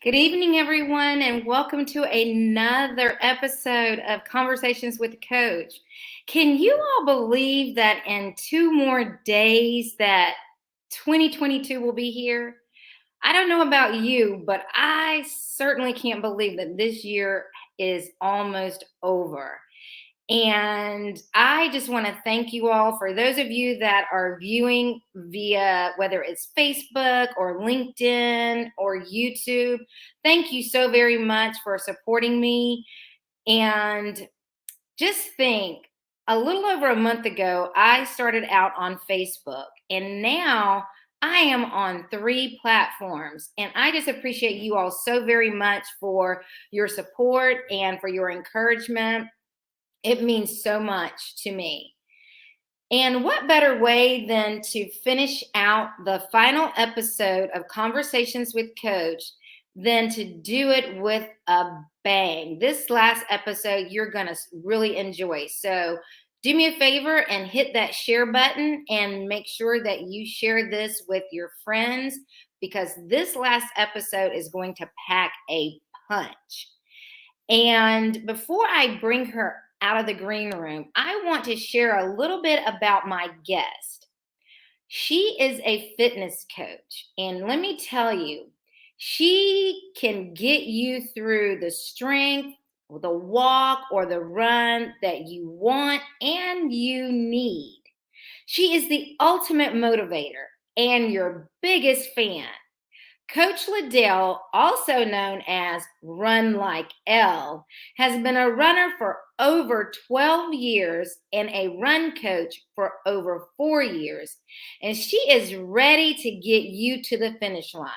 Good evening, everyone, and welcome to another episode of Conversations with Coach. Can you all believe that in 2 more days that 2022 will be here? I don't know about you, but I certainly can't believe that this year is almost over. And I just want to thank you all for those of you that are viewing via whether it's Facebook or LinkedIn or YouTube. Thank you so very much for supporting me. And just think a little over a month ago, I started out on Facebook, and now I am on 3 platforms. And I just appreciate you all so very much for your support and for your encouragement. It means so much to me. And what better way than to finish out the final episode of Conversations with Coach than to do it with a bang? This last episode, you're going to really enjoy. So do me a favor and hit that share button and make sure that you share this with your friends because this last episode is going to pack a punch. And before I bring her out of the green room, I want to share a little bit about my guest. She is a fitness coach. And let me tell you, she can get you through the strength, the walk, or the run that you want and you need. She is the ultimate motivator and your biggest fan. Coach Ladell, also known as Run Like L, has been a runner for over 12 years and a run coach for over 4 years. And she is ready to get you to the finish line.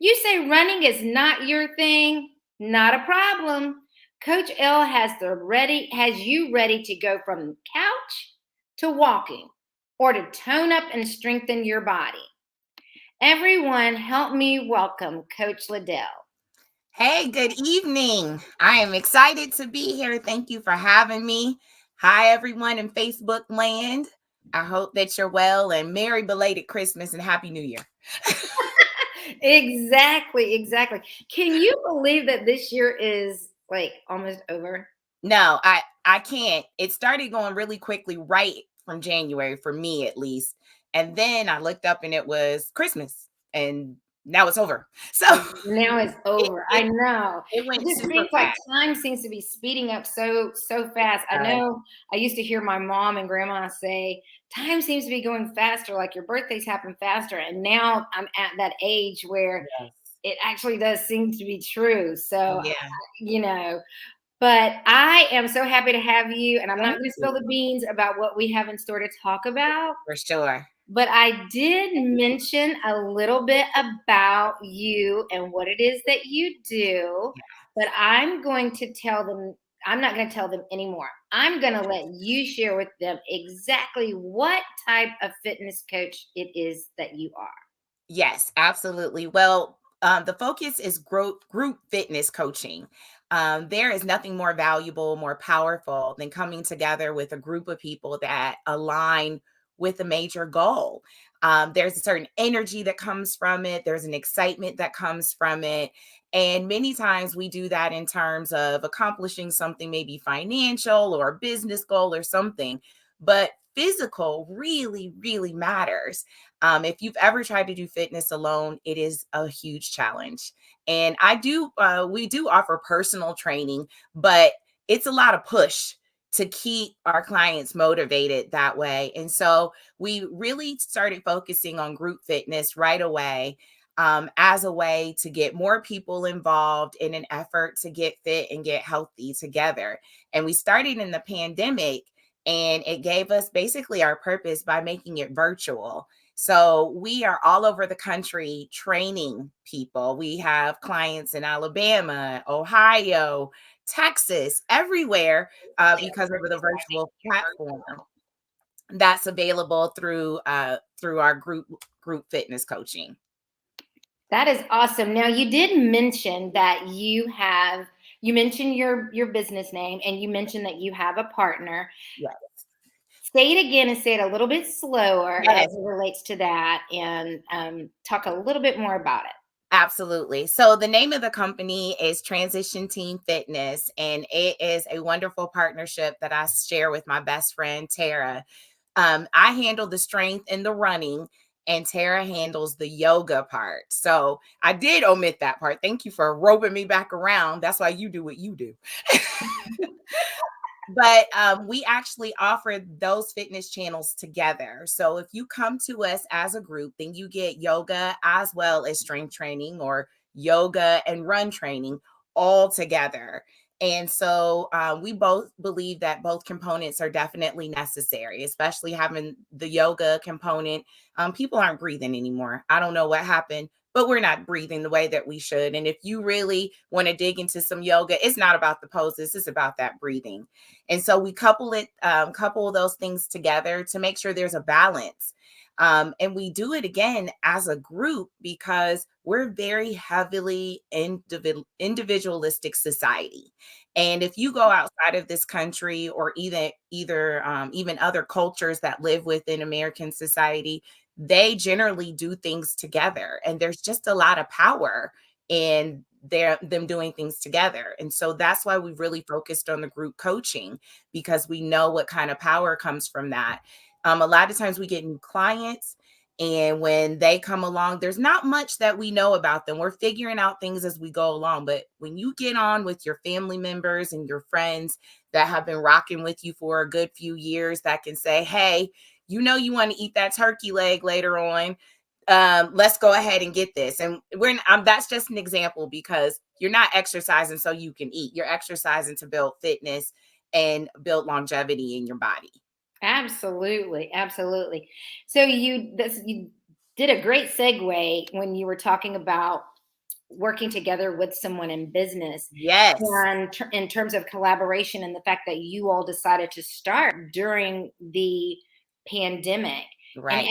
You say running is not your thing? Not a problem. Coach L has you ready to go from couch to walking or to tone up and strengthen your body. Everyone, help me welcome Coach Ladell. Hey, good evening. I am excited to be here. Thank you for having me. Hi, everyone in Facebook land. I hope that you're well and Merry belated Christmas and Happy New Year. Exactly. Can you believe that this year is like almost over? No, I can't. It started going really quickly right from January for me at least. And then I looked up and it was Christmas and now it's over. So Now it's it, over. I it, know. it It went just super seems like fast. time seems to be speeding up so fast. I know I used to hear my mom and grandma say, time seems to be going faster, like your birthdays happen faster. And now I'm at that age where Yes. it actually does seem to be true. So, Yeah. you know, but I am so happy to have you. And I'm not Thank going to you. spill the beans about what we have in store to talk about. For sure. But I did mention a little bit about you and what it is that you do. But I'm not going to tell them anymore. I'm going to let you share with them exactly what type of fitness coach it is that you are. Yes, absolutely. Well, the focus is group fitness coaching. There is nothing more valuable, more powerful than coming together with a group of people that align with a major goal. There's a certain energy that comes from it, there's an excitement that comes from it. And many times we do that in terms of accomplishing something, maybe financial or a business goal or something. But physical really matters. If you've ever tried to do fitness alone, it is a huge challenge. And we do offer personal training, but it's a lot of push to keep our clients motivated that way. And so we really started focusing on group fitness right away, as a way to get more people involved in an effort to get fit and get healthy together. And we started in the pandemic, and it gave us basically our purpose by making it virtual. So we are all over the country training people. We have clients in Alabama, Ohio, Texas, everywhere, because of the virtual platform that's available through our group fitness coaching. That is awesome. Now you did mention that you mentioned your business name and you mentioned that you have a partner. Yes. Say it again and say it a little bit slower as Yes. it relates to that and talk a little bit more about it. Absolutely. So the name of the company is Transition Team Fitness, and it is a wonderful partnership that I share with my best friend, Tara. I handle the strength and the running, and Tara handles the yoga part. So I did omit that part. Thank you for roping me back around. That's why you do what you do. But we actually offer those fitness channels together. So if you come to us as a group, then you get yoga as well as strength training or yoga and run training all together. And so we both believe that both components are definitely necessary, especially having the yoga component. People aren't breathing anymore. I don't know what happened, but we're not breathing the way that we should. And if you really want to dig into some yoga, it's not about the poses, it's about that breathing. And so we couple those things together to make sure there's a balance. And we do it again as a group because we're very heavily individualistic society. And if you go outside of this country or even other cultures that live within American society, they generally do things together. And there's just a lot of power in them doing things together. And so that's why we really focused on the group coaching, because we know what kind of power comes from that. A lot of times we get new clients, and when they come along, there's not much that we know about them. We're figuring out things as we go along. But when you get on with your family members and your friends that have been rocking with you for a good few years, that can say, hey, you want to eat that turkey leg later on, let's go ahead and get this. And that's just an example, because you're not exercising so you can eat. You're exercising to build fitness and build longevity in your body. Absolutely, absolutely. So you did a great segue when you were talking about working together with someone in business, Yes. and in terms of collaboration, and the fact that you all decided to start during the pandemic. And Right.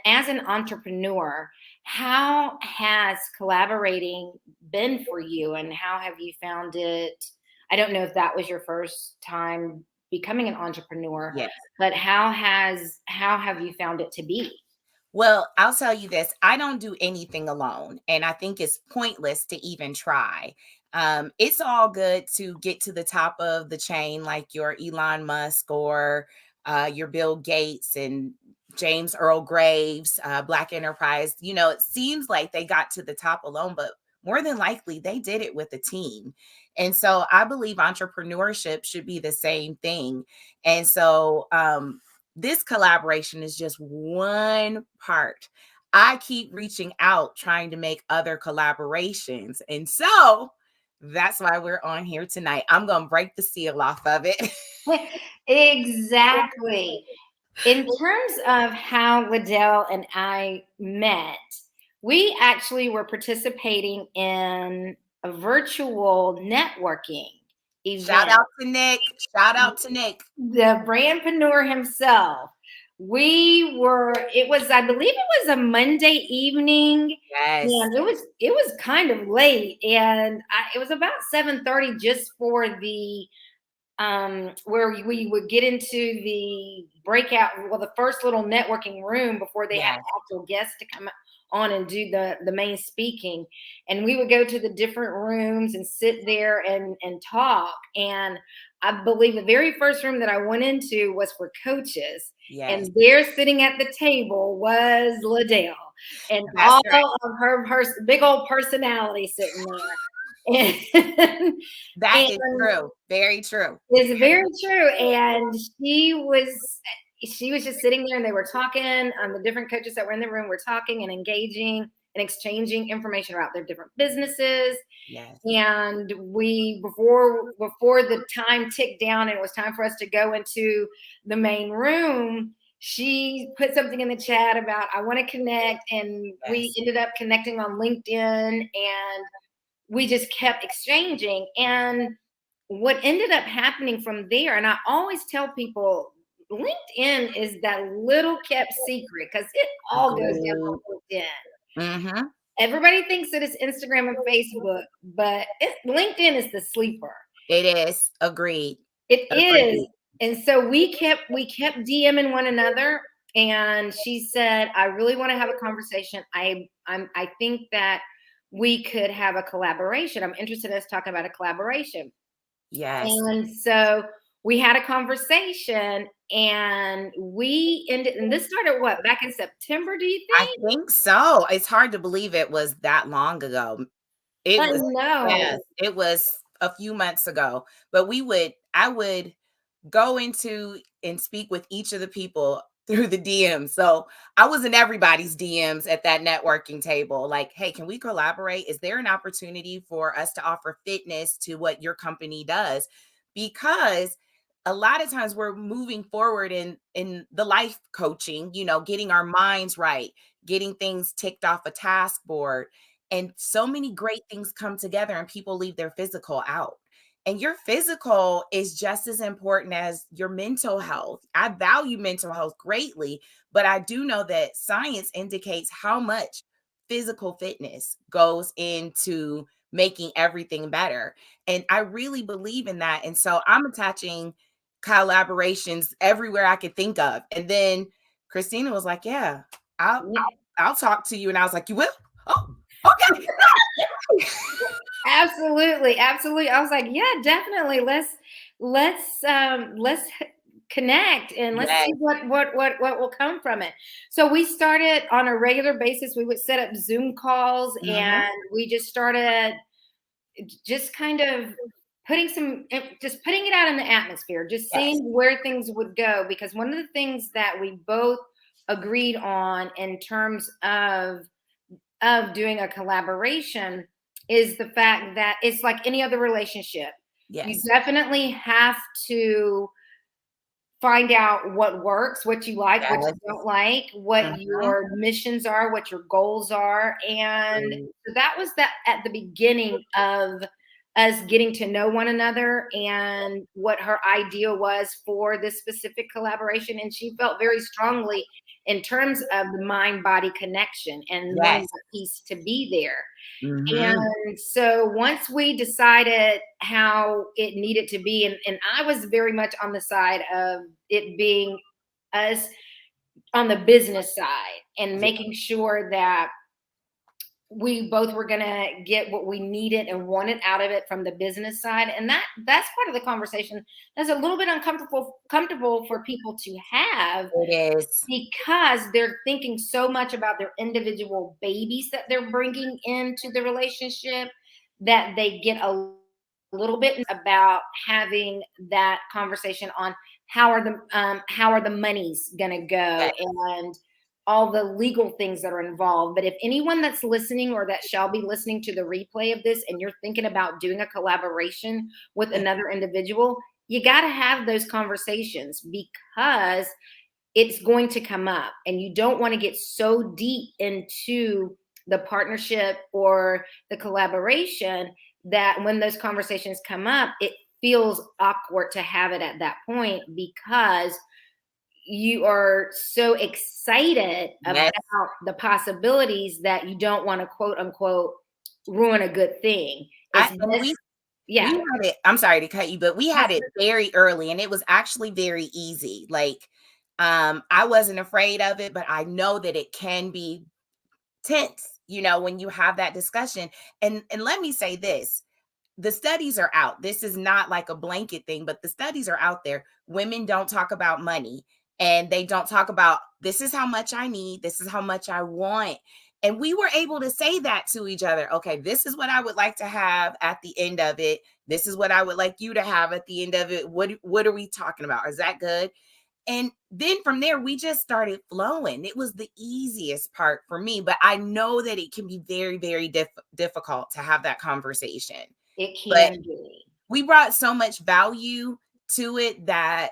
as an entrepreneur, how has collaborating been for you, and how have you found it? I don't know if that was your first time becoming an entrepreneur, Yes. but how have you found it to be? Well, I'll tell you this, I don't do anything alone, and I think it's pointless to even try. It's all good to get to the top of the chain, like your Elon Musk or your Bill Gates and James Earl Graves, Black Enterprise. It seems like they got to the top alone, but more than likely they did it with a team. And so I believe entrepreneurship should be the same thing. And so this collaboration is just one part. I keep reaching out, trying to make other collaborations. And so that's why we're on here tonight. I'm going to break the seal off of it. Exactly. In terms of how Ladell and I met, we actually were participating in a virtual networking Shout event. out to Nick. Shout out to Nick. The brandpreneur himself. I believe it was a Monday evening, Yes. and it was kind of late, and it was about 7:30 just for the where we would get into the breakout, well, the first little networking room before they had Yes. actual guests to come on and do the main speaking. And we would go to the different rooms and sit there and talk. And I believe the very first room that I went into was for coaches. Yes. And there sitting at the table was Ladell and That's all right. of her big old personality sitting there. And, That and is true. Very true. it's very true. And she was just sitting there, and they were talking. The different coaches that were in the room were talking and engaging and exchanging information about their different businesses. Yes. And we before the time ticked down and it was time for us to go into the main room, she put something in the chat about, I want to connect. And we Yes. ended up connecting on LinkedIn, and we just kept exchanging. And what ended up happening from there, and I always tell people, LinkedIn is that little kept secret, because it all goes down Agreed. on LinkedIn. Mm-hmm. Everybody thinks that it's Instagram and Facebook, but LinkedIn is the sleeper. It is. Agreed. It is. Agreed. And so we kept DMing one another, and she said, I really want to have a conversation. I think that we could have a collaboration. I'm interested in us talking about a collaboration. Yes. And so we had a conversation and we ended, and this started what, back in September, do you I think? think so. It's hard to believe it was that long ago. It I was, yes, know. it was a few months ago, but I would go into and speak with each of the people through the DMs. So I was in everybody's DMs at that networking table. Like, hey, can we collaborate? Is there an opportunity for us to offer fitness to what your company does? Because a lot of times we're moving forward in the life coaching, getting our minds right, getting things ticked off a task board. And so many great things come together and people leave their physical out. And your physical is just as important as your mental health. I value mental health greatly, but I do know that science indicates how much physical fitness goes into making everything better. And I really believe in that. And so I'm attaching collaborations everywhere I could think of. And then Christina was like, "Yeah, I'll Yeah, I'll talk to you." And I was like, "You will? Oh, okay." absolutely, absolutely. I was like, yeah, definitely. Let's connect and let's Yes. see what will come from it. So we started on a regular basis. We would set up Zoom calls Mhm. and we just started just kind of just putting it out in the atmosphere, just Yes. seeing where things would go, because one of the things that we both agreed on in terms of doing a collaboration is the fact that it's like any other relationship. You Yes. definitely have to find out what works, what you like, what you Yes. don't like, what Mhm. your missions are, what your goals are. And Mm. so that was that at the beginning of us getting to know one another and what her idea was for this specific collaboration. And she felt very strongly in terms of the mind body connection and wanting Yes. the piece to be there. Mhm. And so once we decided how it needed to be, and I was very much on the side of it being us on the business side and Yeah. making sure that we both were going to get what we needed and wanted out of it from the business side. And that's part of the conversation that's a little bit uncomfortable for people to have, It is. because they're thinking so much about their individual babies that they're bringing into the relationship that they get a little bit about having that conversation on how are the monies going to go Yes. and all the legal things that are involved. But if anyone that's listening or that shall be listening to the replay of this and you're thinking about doing a collaboration with Yeah. another individual, you got to have those conversations, because it's going to come up and you don't want to get so deep into the partnership or the collaboration that when those conversations come up, it feels awkward to have it at that point, because you are so excited about Yes. the possibilities that you don't want to quote unquote ruin a good thing. It's And this, we yeah. had it, I'm sorry to cut you, but we had it very early and it was actually very easy. Like, I wasn't afraid of it, but I know that it can be tense, when you have that discussion. And let me say this. The studies are out. This is not like a blanket thing, but the studies are out there. Women don't talk about money and they don't talk about this is how much I need, this is how much I want. And we were able to say that to each other. Okay, this is what I would like to have at the end of it. This is what I would like you to have at the end of it. What are we talking about? Is that good? And then from there, we just started flowing. It was the easiest part for me, but I know that it can be very, very difficult to have that conversation. It But can be. we brought so much value to it that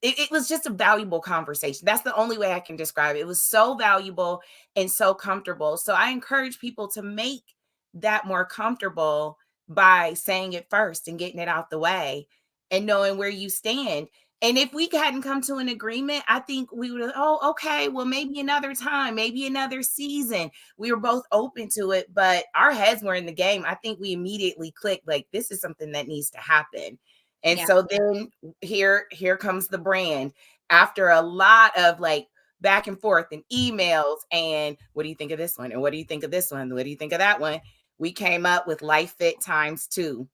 it was just a valuable conversation. That's the only way I can describe it. It was so valuable and so comfortable. So I encourage people to make that more comfortable by saying it first and getting it out the way and knowing where you stand. And if we hadn't come to an agreement, I think we would have, oh, okay, well, maybe another time, maybe another season. We were both open to it, but our heads were in the game. I think we immediately clicked like, this is something that needs to happen. And Yeah. so then here comes the brand after a lot of like back and forth and emails and what do you think of this one and what do you think of this one, what do you think of that one, we came up with LifeFit times 2.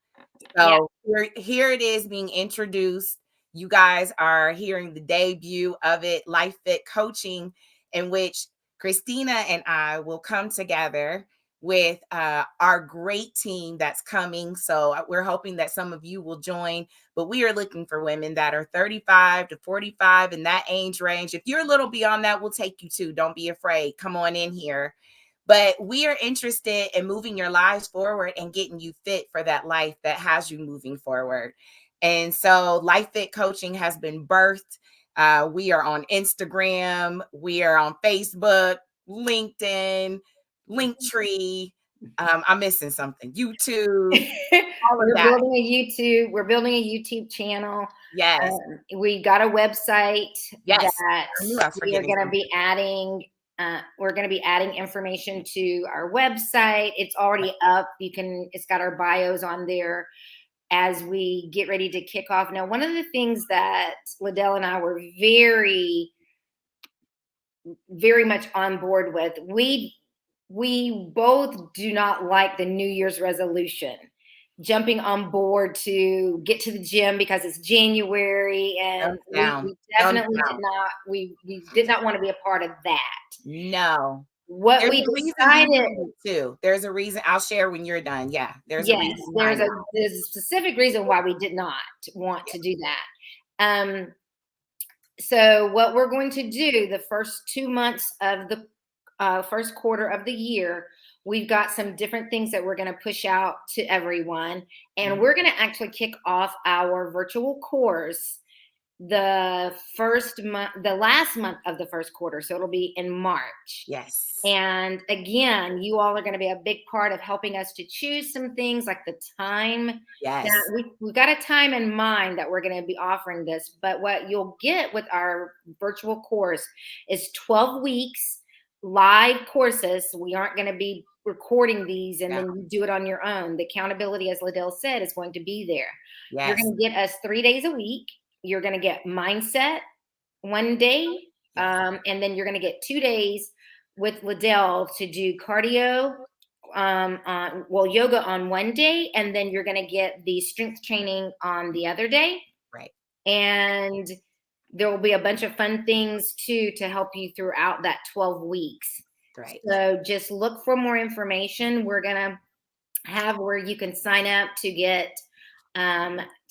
Yeah. So here it is being introduced. You guys are hearing the debut of it, LifeFit Coaching, in which Christina and I will come together with our great team that's coming. So we're hoping that some of you will join, but we are looking for women that are 35 to 45 in that age range. If you're a little beyond that, we'll take you too. Don't be afraid. Come on in here. But we are interested in moving your lives forward and getting you fit for that life that has you moving forward. And so Life Fit Coaching has been birthed. We are on Instagram. We are on Facebook, LinkedIn, Linktree. I'm missing something. YouTube, all of We're that. building a YouTube. We're building a YouTube channel. Yes. We got a website Yes. that I knew I was we are forgetting going to something. be adding. We're going to be adding information to our website. It's already up. It's got our bios on there as we get ready to kick off. Now, one of the things that Ladell and I were very, very much on board with, we both do not like the New Year's resolution, jumping on board to get to the gym because it's January, and Thumbs down. we Thumbs definitely down. we did not want to be a part of that. No. What There's we a reason behind decided, it too. There's a reason. I'll share when you're done. Yeah, there's a yes, reason behind it. there's a specific reason why we did not want to do that. So what we're going to do the first 2 months of the first quarter of the year, we've got some different things that we're going to push out to everyone. And we're going to actually kick off our virtual course the last month of the first quarter. So it'll be in March. Yes. And again, you all are going to be a big part of helping us to choose some things like the time. Yes. That we've got a time in mind that we're going to be offering this. But what you'll get with our virtual course is 12 weeks live courses. We aren't going to be recording these and then you do it on your own. The accountability, as Ladell said, is going to be there. Yes. You're going to get us 3 days a week. You're going to get mindset one day. Yes. And then you're going to get 2 days with Ladell to do cardio, yoga on one day, and then you're going to get the strength training on the other day. Right. And there will be a bunch of fun things too to help you throughout that 12 weeks. Right. So just look for more information. We're going to have where you can sign up to get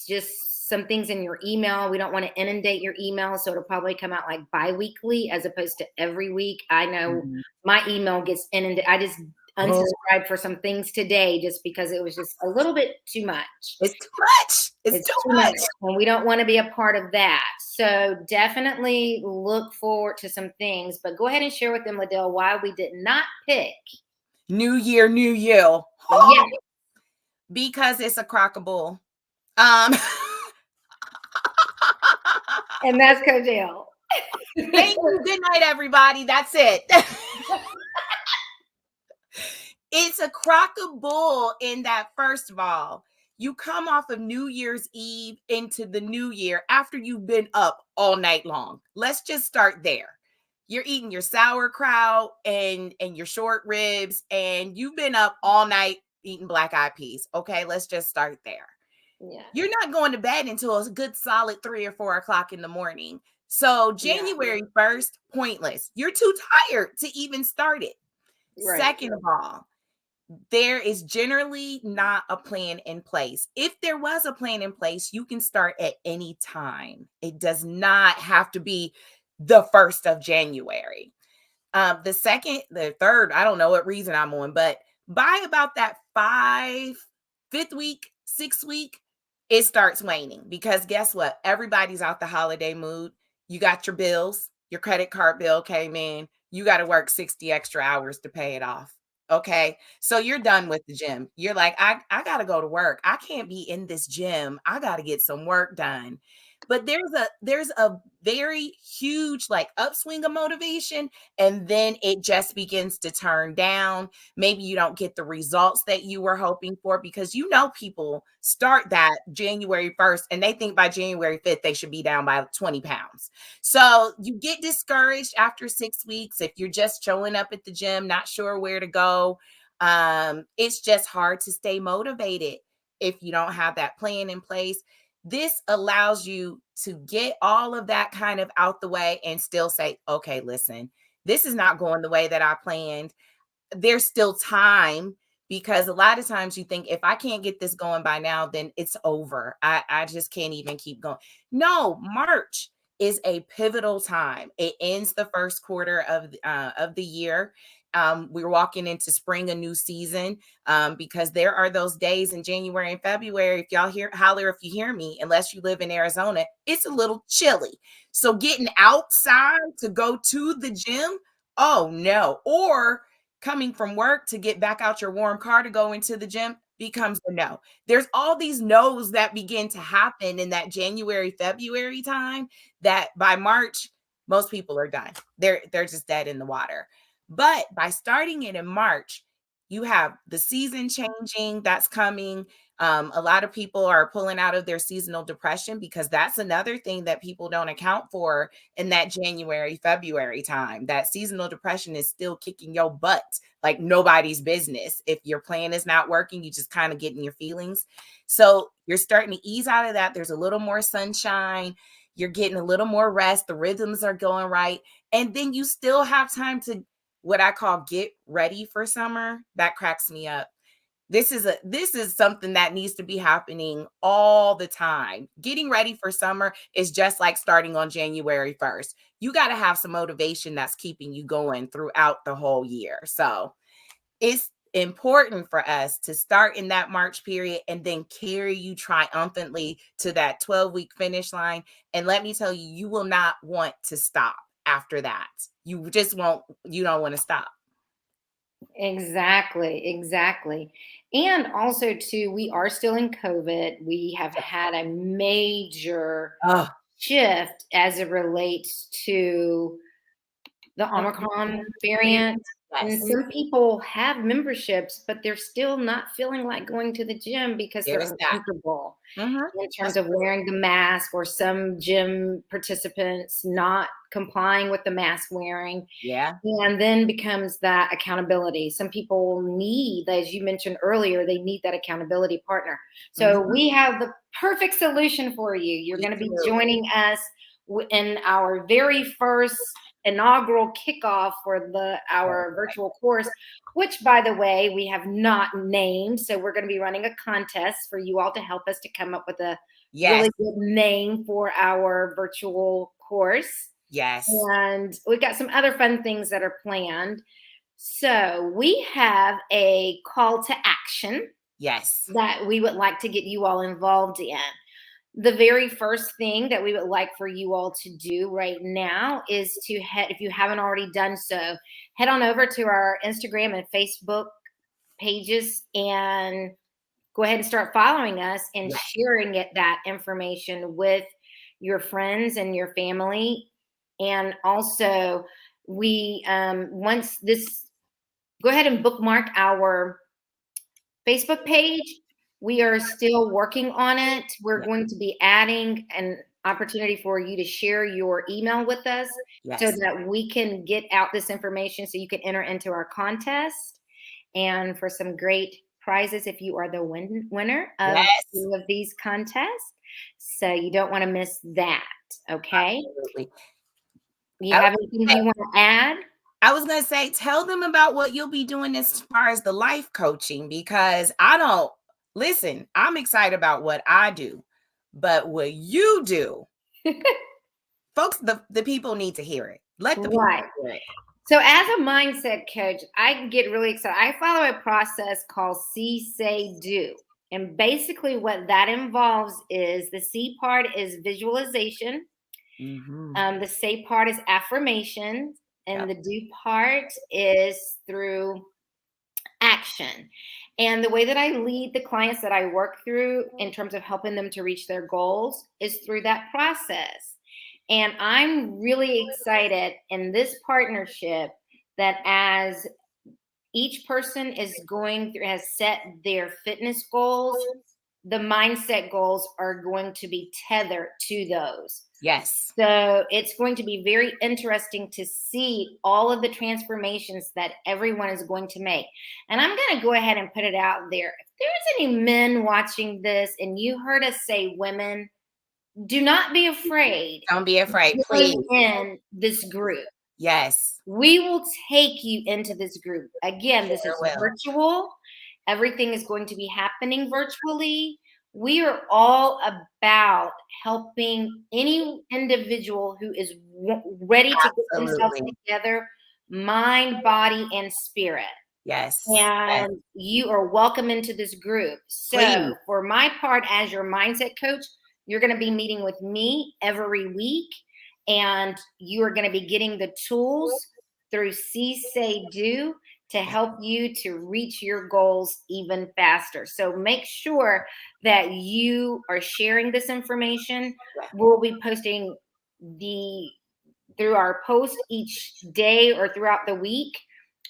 just some things in your email. We don't want to inundate your email, so it'll probably come out like bi-weekly as opposed to every week. I know my email gets inundated. I just unsubscribed for some things today just because it was just a little bit too much. It's too much. It's too much. And we don't want to be a part of that. So definitely look forward to some things, but go ahead and share with them, Ladell, why we did not pick New Year, New You. Yeah. Because it's a crockable. And that's Coach L. Thank you. Good night, everybody. That's it. It's a crockable in that, first of all, you come off of New Year's Eve into the new year after you've been up all night long. Let's just start there. You're eating your sauerkraut and your short ribs, and you've been up all night eating black eyed peas. Okay, let's just start there. Yeah. You're not going to bed until a good solid 3 or 4 o'clock in the morning. So January 1st, pointless. You're too tired to even start it. Right. Second of all, there is generally not a plan in place. If there was a plan in place, you can start at any time. It does not have to be the 1st of January. The second, the third, I don't know what reason I'm on, but by about that 5th week, 6th week, it starts waning, because guess what? Everybody's out the holiday mood. You got your bills, your credit card bill came in. You got to work 60 extra hours to pay it off. Okay. So you're done with the gym. You're like, I got to go to work. I can't be in this gym. I got to get some work done. But there's a very huge like upswing of motivation, and then it just begins to turn down. Maybe you don't get the results that you were hoping for, because people start that January 1st and they think by January 5th they should be down by 20 pounds. So you get discouraged after 6 weeks if you're just showing up at the gym, not sure where to go. It's just hard to stay motivated if you don't have that plan in place. This allows you to get all of that kind of out the way and still say, okay, listen, this is not going the way that I planned. There's still time, because a lot of times you think, if I can't get this going by now, then it's over. I just can't even keep going. No, March is a pivotal time. It ends the first quarter of the year. We're walking into spring, a new season, because there are those days in January and February. If y'all holler if you hear me, unless you live in Arizona, it's a little chilly. So getting outside to go to the gym, oh no. Or coming from work to get back out your warm car to go into the gym becomes a no. There's all these no's that begin to happen in that January, February time, that by March, most people are done. They're just dead in the water. But by starting it in March, you have the season changing that's coming. A lot of people are pulling out of their seasonal depression, because that's another thing that people don't account for in that January, February time. That seasonal depression is still kicking your butt like nobody's business. If your plan is not working, you just kind of get in your feelings. So you're starting to ease out of that. There's a little more sunshine. You're getting a little more rest. The rhythms are going right. And then you still have time to, what I call, get ready for summer. That cracks me up. This is something that needs to be happening all the time. Getting ready for summer is just like starting on January 1st. You got to have some motivation that's keeping you going throughout the whole year. So it's important for us to start in that March period and then carry you triumphantly to that 12-week finish line. And let me tell you, you will not want to stop after that. You just won't, you don't want to stop. Exactly. And also, too, we are still in COVID. We have had a major Oh, shift as it relates to the Omicron variant. And yes, some people have memberships, but they're still not feeling like going to the gym because there they're is that. uncomfortable Mhm. in terms That's of true. wearing the mask, or some gym participants not complying with the mask wearing. Yeah. And then becomes that accountability. Some people need, as you mentioned earlier, they need that accountability partner. So Mhm. we have the perfect solution for you. You're We going to be do. joining us in our very first inaugural kickoff for our virtual course, which, by the way, we have not named. So we're going to be running a contest for you all to help us to come up with a Yes. really good name for our virtual course. Yes. And we've got some other fun things that are planned. So we have a call to action Yes. that we would like to get you all involved in. The very first thing that we would like for you all to do right now is to head, if you haven't already done so, head on over to our Instagram and Facebook pages and go ahead and start following us and Yes. sharing that information with your friends and your family. And also, we once this, go ahead and bookmark our Facebook page. We are still working on it. We're Yes. going to be adding an opportunity for you to share your email with us so Yes. that we can get out this information so you can enter into our contest and for some great prizes if you are the winner of Yes. two of these contests. So you don't want to miss that. Okay. Absolutely. You I have was anything you want to add? I was gonna say, tell them about what you'll be doing as far as the life coaching, because I don't listen. I'm excited about what I do, but what you do, folks, the people need to hear it. Let the people Right. hear it. So, as a mindset coach, I get really excited. I follow a process called See, Say, Do. And basically, what that involves is the C part is visualization, Mhm. the Say part is affirmation, and Yep. the Do part is through action. And the way that I lead the clients that I work through in terms of helping them to reach their goals is through that process. And I'm really excited in this partnership that as each person is going through, has set their fitness goals, the mindset goals are going to be tethered to those. Yes. So it's going to be very interesting to see all of the transformations that everyone is going to make. And I'm going to go ahead and put it out there. If there's any men watching this and you heard us say women, do not be afraid Don't be afraid, to please. join in this group. Yes. We will take you into this group. Again, this Sure is will. virtual. Everything is going to be happening virtually. We are all about helping any individual who is ready to get themselves Absolutely. together, mind, body, and spirit. Yes. Yes. And you are welcome into this group. So, Please. for my part, as your mindset coach, you're going to be meeting with me every week, and you are going to be getting the tools through See, Say, Do to help you to reach your goals even faster. So, make sure that you are sharing this information. We'll be posting through our post each day or throughout the week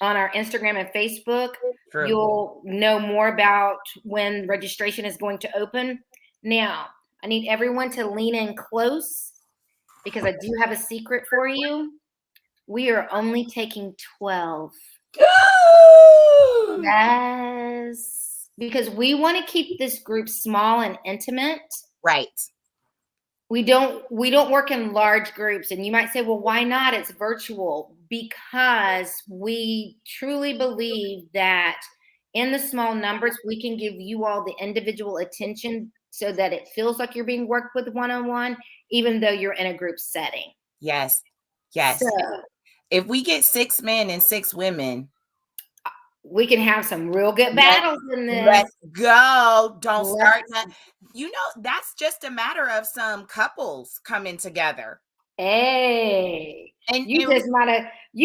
on our Instagram and Facebook. True. You'll know more about when registration is going to open. Now, I need everyone to lean in close because I do have a secret for you. We are only taking 12. Yes. Because we want to keep this group small and intimate. Right. We don't work in large groups. And you might say, well, why not? It's virtual. Because we truly believe that in the small numbers, we can give you all the individual attention so that it feels like you're being worked with one-on-one, even though you're in a group setting. Yes. Yes. So if we get 6 men and 6 women, we can have some real good battles in this. Let's go. Don't start that. You know, that's just a matter of some couples coming together. Hey, And you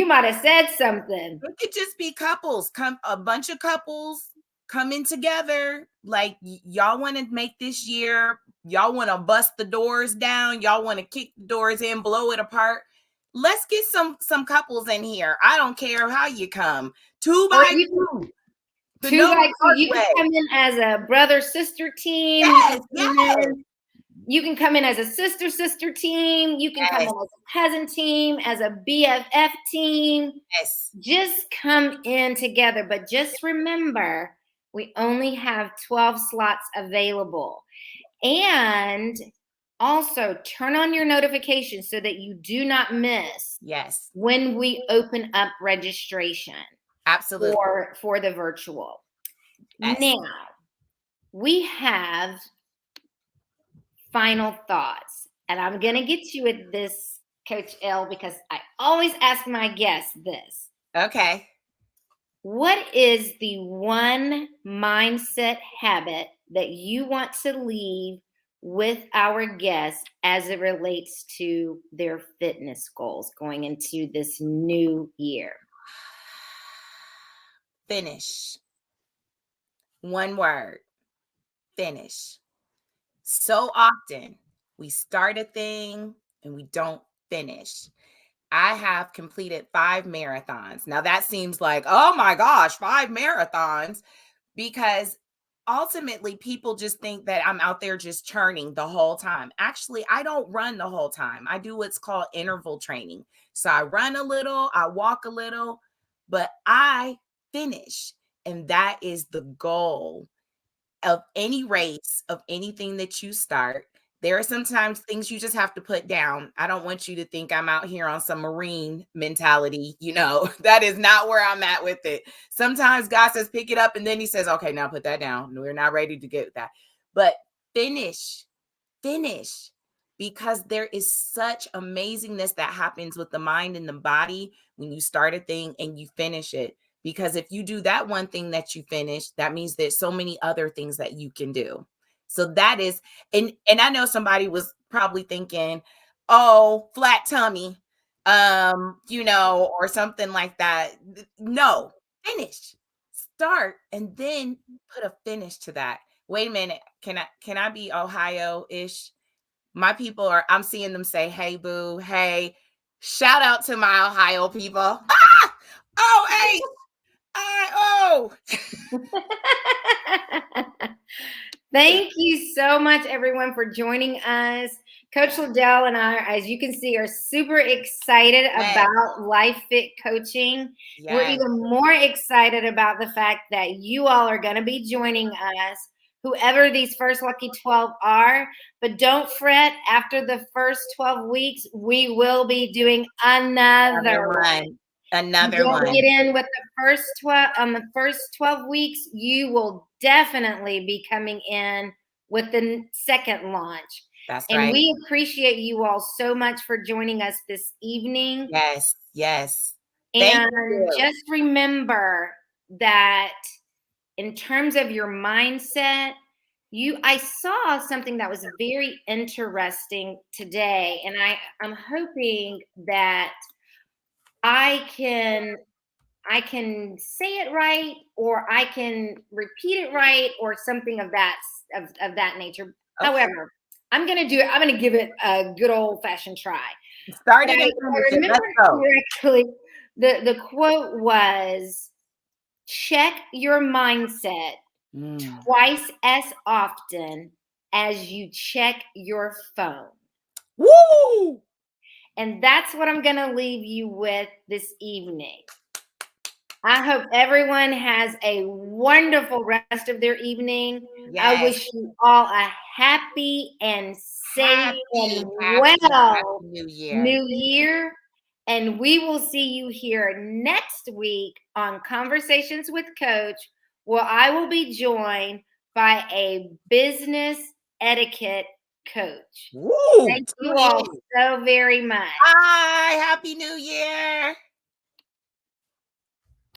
might have said something. It could just be couples, a bunch of couples coming together. Like, y'all want to make this year, y'all want to bust the doors down, y'all want to kick the doors in, blow it apart. Let's get some couples in here. I don't care how you come. 2 by 2. 2 by 2. You can come in as a brother-sister team. Yes, you can come in as a sister team. You can come in as a cousin team, as a BFF team. Yes. Just come in together. But just remember, we only have 12 slots available. And also turn on your notifications so that you do not miss when we open up registration. Absolutely. For the virtual. Yes. Now, we have final thoughts. And I'm going to get you at this, Coach L, because I always ask my guests this. Okay. What is the one mindset habit that you want to leave with our guests as it relates to their fitness goals going into this new year? Finish. One word. Finish. So often we start a thing and we don't finish. I have completed 5 marathons. Now that seems like, oh my gosh, 5 marathons, because ultimately people just think that I'm out there just churning the whole time. Actually, I don't run the whole time. I do what's called interval training. So I run a little, I walk a little, but I finish. And that is the goal of any race, of anything that you start. There are sometimes things you just have to put down. I don't want you to think I'm out here on some Marine mentality. You know, that is not where I'm at with it. Sometimes God says, pick it up. And then he says, okay, now put that down. We're not ready to get that. But finish, because there is such amazingness that happens with the mind and the body when you start a thing and you finish it. Because if you do that one thing that you finish, that means there's so many other things that you can do. So that is, and I know somebody was probably thinking, oh, flat tummy, you know, or something like that. No, finish, start, and then put a finish to that. Wait a minute, can I be Ohio-ish? My people I'm seeing them say, hey, boo, hey, shout out to my Ohio people. Ah! Oh, hey. Thank you so much, everyone, for joining us. Coach Ladell and I, as you can see, are super excited Yes, about LifeFit Coaching. We're yes. even more excited about the fact that you all are going to be joining us, whoever these first lucky 12 are. But don't fret, after the first 12 weeks, we will be doing Another another one. one. Another Don't one. get in with the first 12 on the first 12 weeks. You will definitely be coming in with the second launch. That's And right. we appreciate you all so much for joining us this evening. Yes, yes. Thank And you. just remember that in terms of your mindset, I saw something that was very interesting today, and I'm hoping that I can say it right, or I can repeat it right, or something of that nature. Okay. However, I'm gonna do it. I'm gonna give it a good old fashioned try. Started If I improving. remember Let's go. correctly, the quote was, "Check your mindset Mm. twice as often as you check your phone." Woo! And that's what I'm gonna leave you with this evening. I hope everyone has a wonderful rest of their evening. I Yes. wish you all a happy and safe and Happy well New Year. new year. And we will see you here next week on Conversations with Coach, where I will be joined by a business etiquette coach. Woo! Thank you Tune all in. so very much. Bye. Happy New Year.